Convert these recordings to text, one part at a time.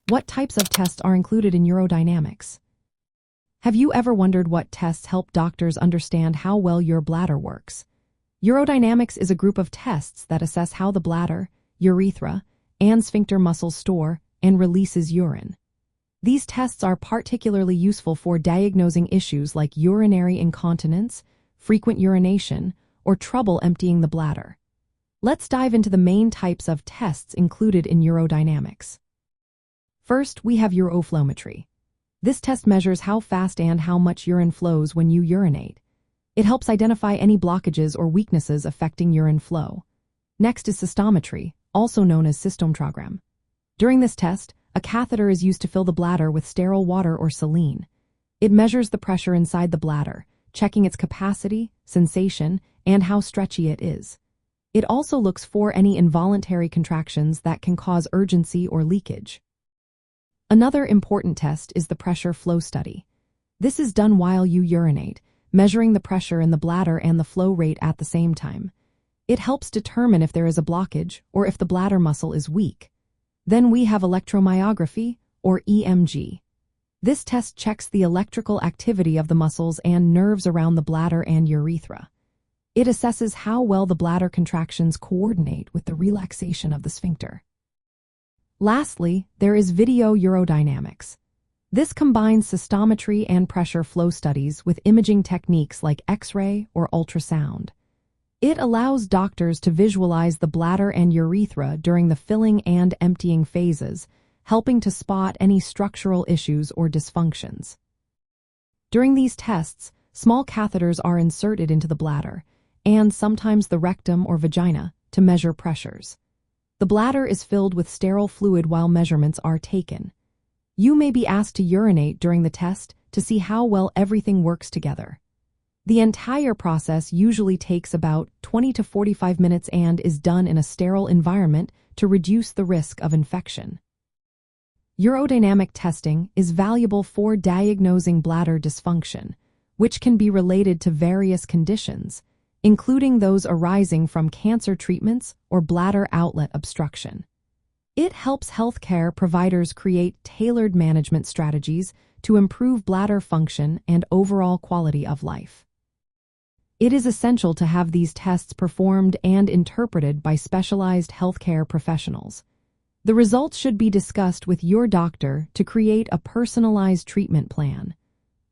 What types of tests are included in urodynamics? Have you ever wondered what tests help doctors understand how well your bladder works? Urodynamics is a group of tests that assess how the bladder, urethra, and sphincter muscles store and releases urine. These tests are particularly useful for diagnosing issues like urinary incontinence, frequent urination, or trouble emptying the bladder. Let's dive into the main types of tests included in urodynamics. First, we have uroflowmetry. This test measures how fast and how much urine flows when you urinate. It helps identify any blockages or weaknesses affecting urine flow. Next is cystometry, also known as cystometry. During this test, a catheter is used to fill the bladder with sterile water or saline. It measures the pressure inside the bladder, checking its capacity, sensation, and how stretchy it is. It also looks for any involuntary contractions that can cause urgency or leakage. Another important test is the pressure flow study. This is done while you urinate, measuring the pressure in the bladder and the flow rate at the same time. It helps determine if there is a blockage or if the bladder muscle is weak. Then we have electromyography, or EMG. This test checks the electrical activity of the muscles and nerves around the bladder and urethra. It assesses how well the bladder contractions coordinate with the relaxation of the sphincter. Lastly, there is video urodynamics. This combines cystometry and pressure flow studies with imaging techniques like X-ray or ultrasound. It allows doctors to visualize the bladder and urethra during the filling and emptying phases, helping to spot any structural issues or dysfunctions. During these tests, small catheters are inserted into the bladder, and sometimes the rectum or vagina, to measure pressures. The bladder is filled with sterile fluid while measurements are taken. You may be asked to urinate during the test to see how well everything works together. The entire process usually takes about 20 to 45 minutes and is done in a sterile environment to reduce the risk of infection. Urodynamic testing is valuable for diagnosing bladder dysfunction, which can be related to various conditions, including those arising from cancer treatments or bladder outlet obstruction. It helps healthcare providers create tailored management strategies to improve bladder function and overall quality of life. It is essential to have these tests performed and interpreted by specialized healthcare professionals. The results should be discussed with your doctor to create a personalized treatment plan.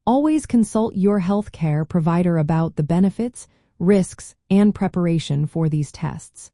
Always consult your healthcare provider about the benefits, risks, and preparation for these tests.